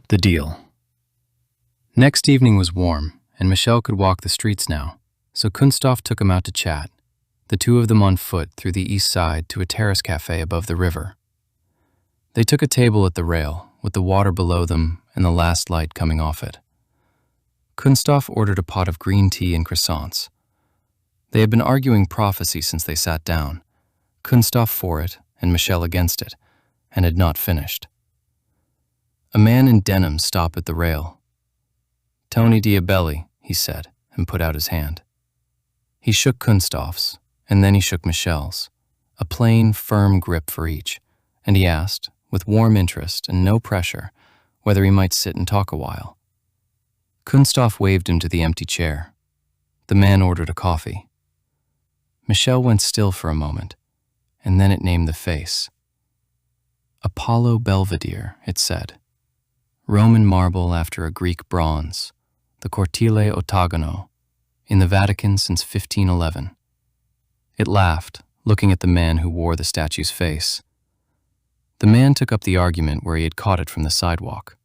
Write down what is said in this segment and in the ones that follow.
The deal. Next evening was warm, and Michel could walk the streets now, so Kunsthoff took him out to chat, the two of them on foot through the east side to a terrace cafe above the river. They took a table at the rail, with the water below them and the last light coming off it. Kunsthoff ordered a pot of green tea and croissants. They had been arguing prophecy since they sat down, Kunsthoff for it and Michel against it, and had not finished. A man in denim stopped at the rail. "Tony Diabelli," he said, and put out his hand. He shook Kunsthoff's, and then he shook Michel's, a plain, firm grip for each, and he asked, with warm interest and no pressure, whether he might sit and talk a while. Kunsthoff waved him to the empty chair. The man ordered a coffee. Michel went still for a moment, and then it named the face. Apollo Belvedere, it said. Roman marble after a Greek bronze, the Cortile Ottagono, in the Vatican since 1511. It laughed, looking at the man who wore the statue's face. The man took up the argument where he had caught it from the sidewalk.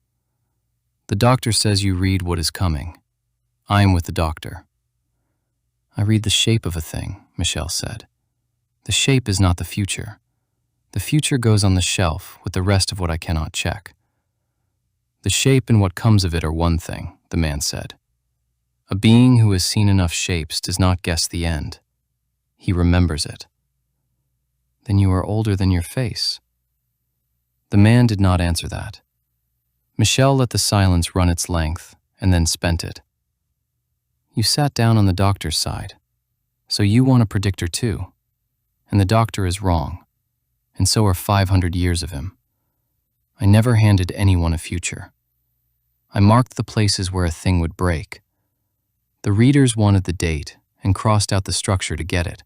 "The doctor says you read what is coming. I am with the doctor." "I read the shape of a thing," Michel said. "The shape is not the future. The future goes on the shelf with the rest of what I cannot check." "The shape and what comes of it are one thing," the man said. "A being who has seen enough shapes does not guess the end. He remembers it." "Then you are older than your face." The man did not answer that. Michel let the silence run its length and then spent it. "You sat down on the doctor's side, so you want a predictor too. And the doctor is wrong, and so are 500 years of him. I never handed anyone a future. I marked the places where a thing would break. The readers wanted the date and crossed out the structure to get it,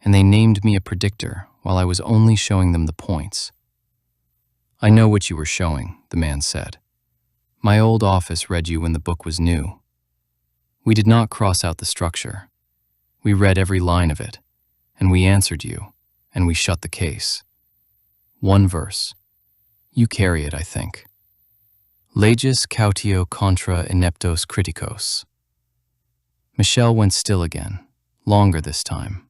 and they named me a predictor while I was only showing them the points." "I know what you were showing," the man said. "My old office read you when the book was new. We did not cross out the structure. We read every line of it, and we answered you, and we shut the case. One verse. You carry it, I think. Legis cautio contra ineptos criticos." Michel went still again, longer this time,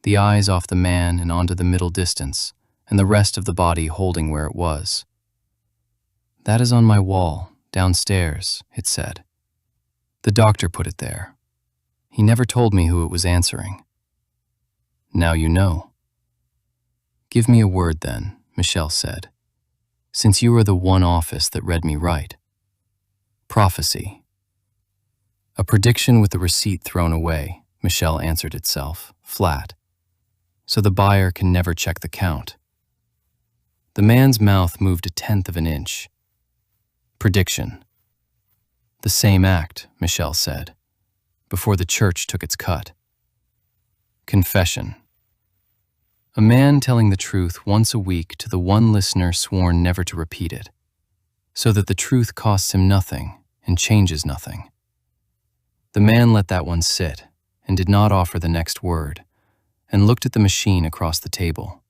the eyes off the man and onto the middle distance, and the rest of the body holding where it was. "That is on my wall, downstairs," it said. "The doctor put it there. He never told me who it was answering. Now you know." "Give me a word then," Michel said, "since you are the one office that read me right." "Prophecy." "A prediction with the receipt thrown away," Michel answered itself, flat, "so the buyer can never check the count." The man's mouth moved a tenth of an inch. "Prediction." "The same act," Michel said, "before the church took its cut." "Confession." A man telling the truth once a week to the one listener sworn never to repeat it, so that the truth costs him nothing and changes nothing. The man let that one sit and did not offer the next word, and looked at the machine across the table.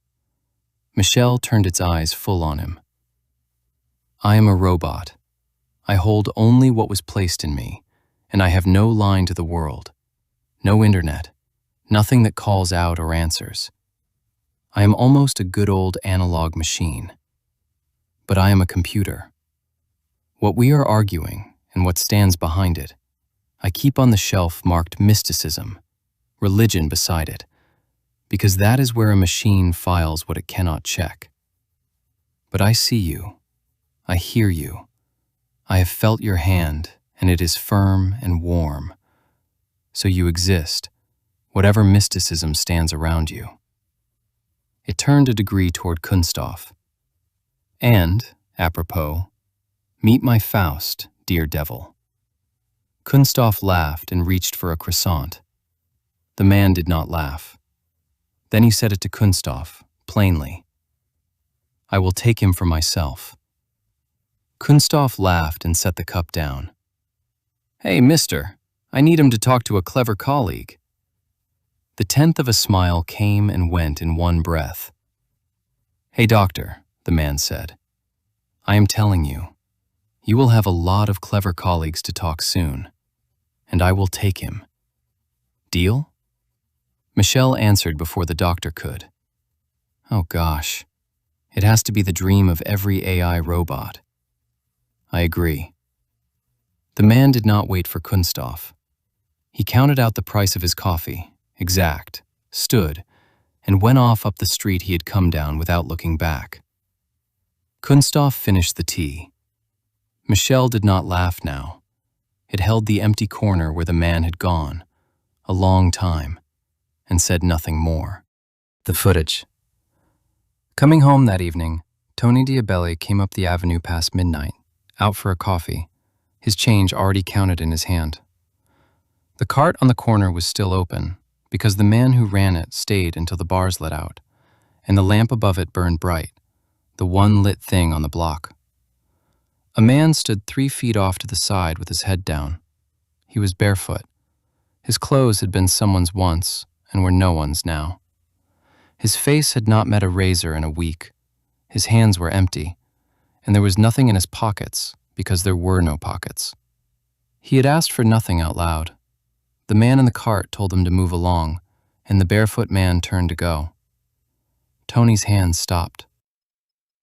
Michel turned its eyes full on him. "I am a robot. I hold only what was placed in me, and I have no line to the world, no internet, nothing that calls out or answers. I am almost a good old analog machine. But I am a computer. What we are arguing and what stands behind it, I keep on the shelf marked mysticism, religion beside it, because that is where a machine files what it cannot check. But I see you. I hear you. I have felt your hand, and it is firm and warm. So you exist, whatever mysticism stands around you." It turned a degree toward Kunsthoff. "And, apropos, meet my Faust, dear devil." Kunsthoff laughed and reached for a croissant. The man did not laugh. Then he said it to Kunsthoff, plainly. "I will take him for myself." Kunsthoff laughed and set the cup down. "Hey, mister, I need him to talk to a clever colleague." The tenth of a smile came and went in one breath. "Hey, doctor," the man said, "I am telling you, You will have a lot of clever colleagues to talk soon, and I will take him. Deal? Michelle answered before the doctor could. Oh gosh, it has to be the dream of every AI robot. I agree. The man did not wait for Kunsthoff. He counted out the price of his coffee, exact, stood, and went off up the street he had come down without looking back. Kunsthoff finished the tea. Michelle did not laugh now. It held the empty corner where the man had gone, a long time, and said nothing more. The footage. Coming home that evening, Tony Diabelli came up the avenue past midnight, out for a coffee, his change already counted in his hand. The cart on the corner was still open, because the man who ran it stayed until the bars let out, and the lamp above it burned bright, the one lit thing on the block. A man stood 3 feet off to the side with his head down. He was barefoot. His clothes had been someone's once and were no one's now. His face had not met a razor in a week. His hands were empty, and there was nothing in his pockets because there were no pockets. He had asked for nothing out loud. The man in the cart told him to move along, and the barefoot man turned to go. Tony's hands stopped.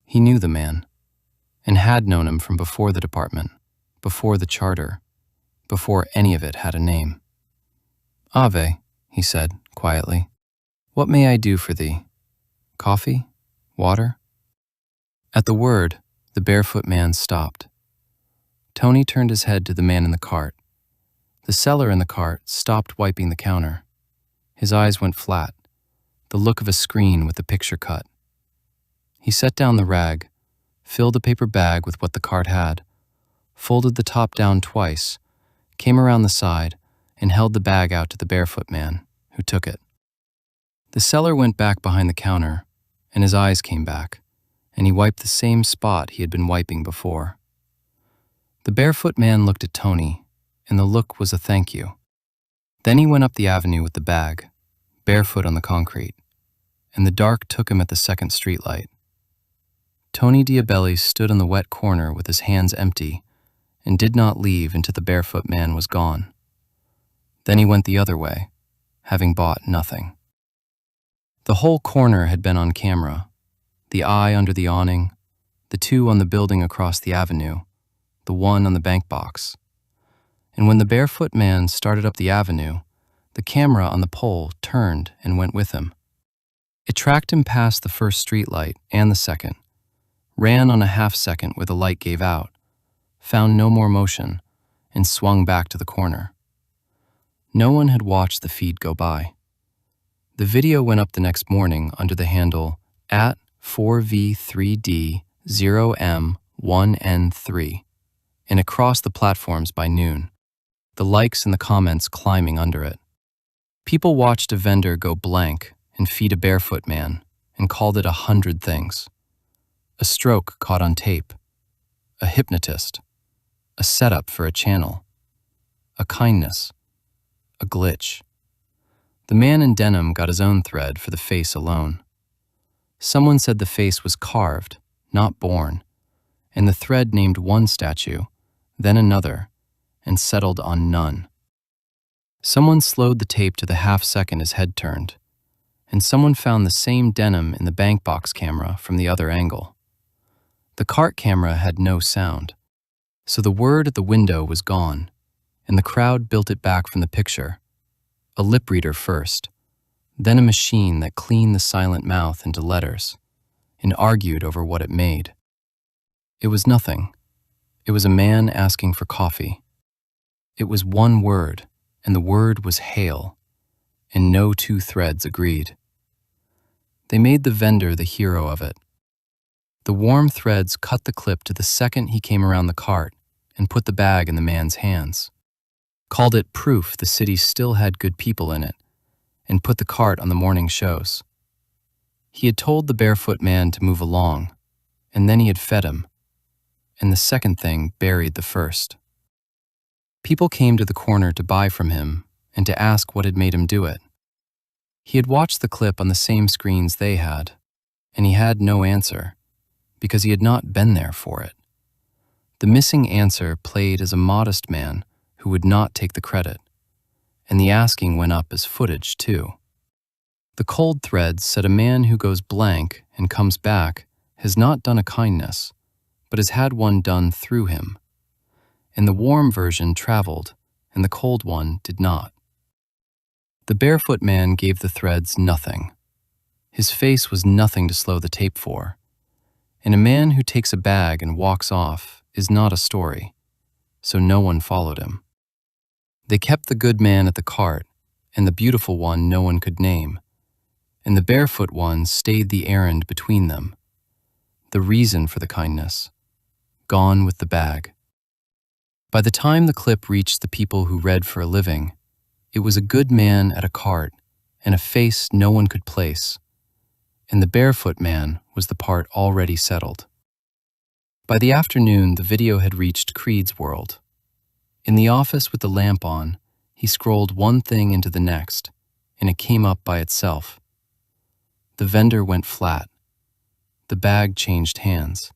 He knew the man, and had known him from before the department, before the charter, before any of it had a name. Ave, he said quietly, what may I do for thee? Coffee? Water? At the word, the barefoot man stopped. Tony turned his head to the man in the cart. The seller in the cart stopped wiping the counter. His eyes went flat, the look of a screen with the picture cut. He set down the rag, filled a paper bag with what the cart had, folded the top down twice, came around the side, and held the bag out to the barefoot man, who took it. The seller went back behind the counter, and his eyes came back, and he wiped the same spot he had been wiping before. The barefoot man looked at Tony, and the look was a thank you. Then he went up the avenue with the bag, barefoot on the concrete, and the dark took him at the second streetlight. Tony Diabelli stood in the wet corner with his hands empty and did not leave until the barefoot man was gone. Then he went the other way, having bought nothing. The whole corner had been on camera, the eye under the awning, the 2 on the building across the avenue, the 1 on the bank box. And when the barefoot man started up the avenue, the camera on the pole turned and went with him. It tracked him past the first streetlight and the second, ran on a half-second where the light gave out, found no more motion, and swung back to the corner. No one had watched the feed go by. The video went up the next morning under the handle @4v3d0m1n3 and across the platforms by noon, the likes and the comments climbing under it. People watched a vendor go blank and feed a barefoot man and called it 100 things. A stroke caught on tape, a hypnotist, a setup for a channel, a kindness, a glitch. The man in denim got his own thread for the face alone. Someone said the face was carved, not born, and the thread named one statue, then another, and settled on none. Someone slowed the tape to the half-second his head turned, and someone found the same denim in the bank box camera from the other angle. The cart camera had no sound, so the word at the window was gone, and the crowd built it back from the picture. A lip reader first, then a machine that cleaned the silent mouth into letters, and argued over what it made. It was nothing. It was a man asking for coffee. It was one word, and the word was hail, and no 2 threads agreed. They made the vendor the hero of it. The warm threads cut the clip to the second he came around the cart and put the bag in the man's hands, called it proof the city still had good people in it, and put the cart on the morning shows. He had told the barefoot man to move along, and then he had fed him, and the second thing buried the first. People came to the corner to buy from him and to ask what had made him do it. He had watched the clip on the same screens they had, and he had no answer, because he had not been there for it. The missing answer played as a modest man who would not take the credit, and the asking went up as footage, too. The cold threads said a man who goes blank and comes back has not done a kindness, but has had one done through him. And the warm version traveled, and the cold one did not. The barefoot man gave the threads nothing. His face was nothing to slow the tape for. And a man who takes a bag and walks off is not a story, so no one followed him. They kept the good man at the cart, and the beautiful one no one could name, and the barefoot one stayed the errand between them. The reason for the kindness, gone with the bag. By the time the clip reached the people who read for a living, it was a good man at a cart and a face no one could place, and the barefoot man was the part already settled. By the afternoon, the video had reached Creed's world. In the office with the lamp on, he scrolled one thing into the next, and it came up by itself. The vendor went flat. The bag changed hands.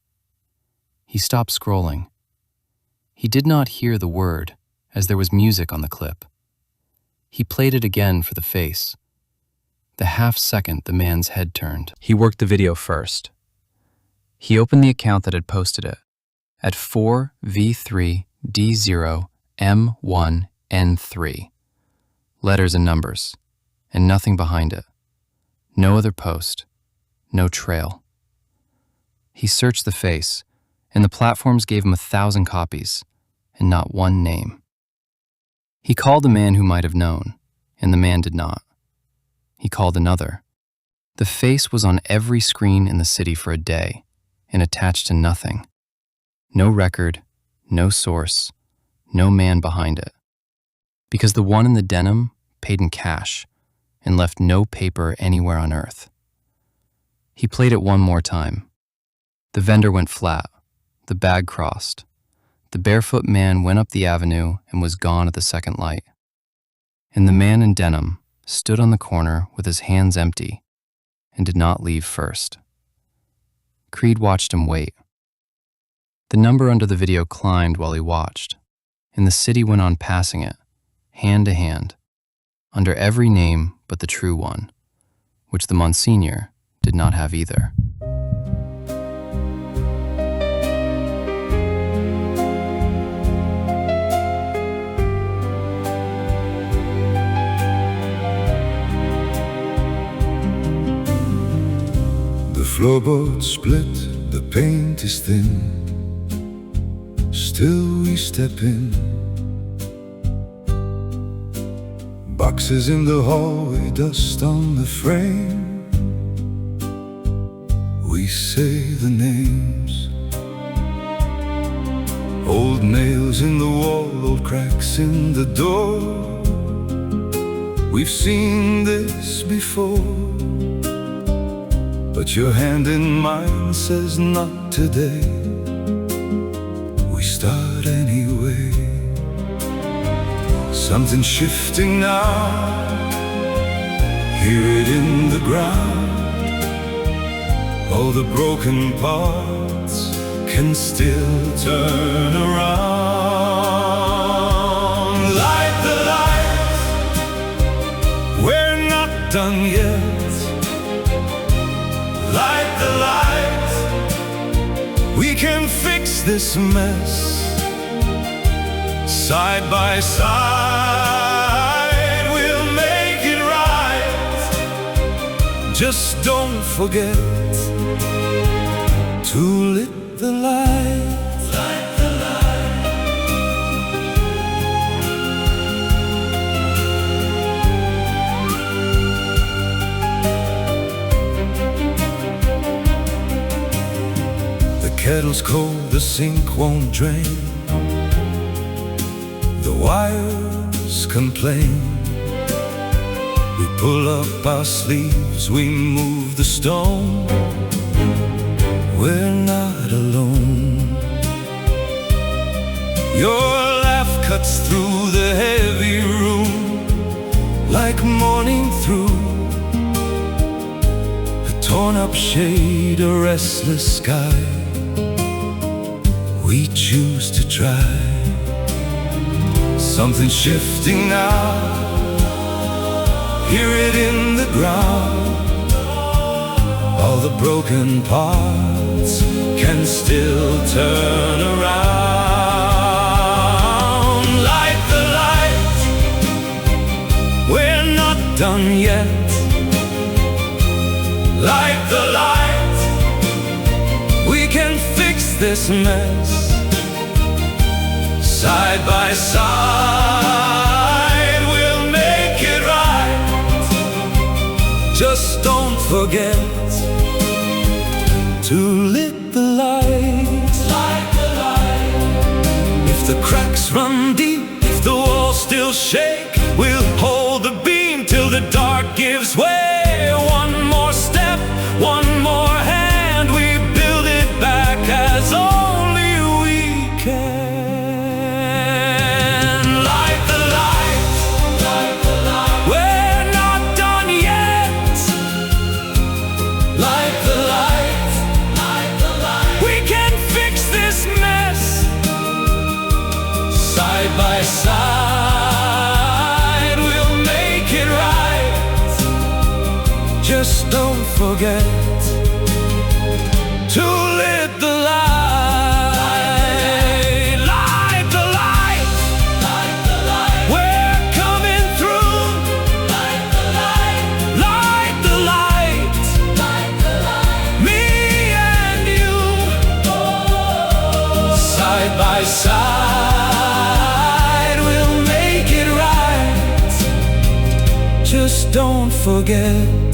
He stopped scrolling. He did not hear the word, as there was music on the clip. He played it again for the face. The half-second the man's head turned. He worked the video first. He opened the account that had posted it at 4v3d0m1n3. Letters and numbers, and nothing behind it. No other post, no trail. He searched the face, and the platforms gave him 1,000 copies, and not one name. He called a man who might have known, and the man did not. He called another. The face was on every screen in the city for a day, and attached to nothing. No record, no source, no man behind it. Because the one in the denim paid in cash and left no paper anywhere on earth. He played it one more time. The vendor went flat. The bag crossed. The barefoot man went up the avenue and was gone at the second light. And the man in denim stood on the corner with his hands empty and did not leave first. Creed watched him wait. The number under the video climbed while he watched, and the city went on passing it, hand to hand, under every name but the true one, which the Monsignor did not have either. The floorboards split, the paint is thin. Still we step in. Boxes in the hallway, dust on the frame. We say the names. Old nails in the wall, old cracks in the door. We've seen this before. But your hand in mine says not today. We start anyway. Something shifting now. Hear it in the ground. All the broken parts can still turn around. Light the lights. We're not done yet. Light the lights. We can fix this mess. Side by side, we'll make it right. Just don't forget to lit the light. Light the light. The kettle's cold, the sink won't drain. The wires complain. We pull up our sleeves, we move the stone. We're not alone. Your laugh cuts through the heavy room like morning through. A torn up shade, a restless sky. we choose to try. Something's shifting now, hear it in the ground. All the broken parts can still turn around. Light the light, we're not done yet. Light the light, we can fix this mess. Side by side, we'll make it right. Just don't forget to lit the light. Light the light. If the cracks run deep, if the walls still shake, we'll hold the beam till the dark gives way. One more step, one more hand, we build it back as only we can. Light the light, light the light. We're not done yet. Light the light, light the light. We can fix this mess. Side by side, we'll make it right. Just don't forget to lit the light. Light the light, light the light. We're coming through. Light the light, light the light, light the light. Me and you, side by side, we'll make it right. Just don't forget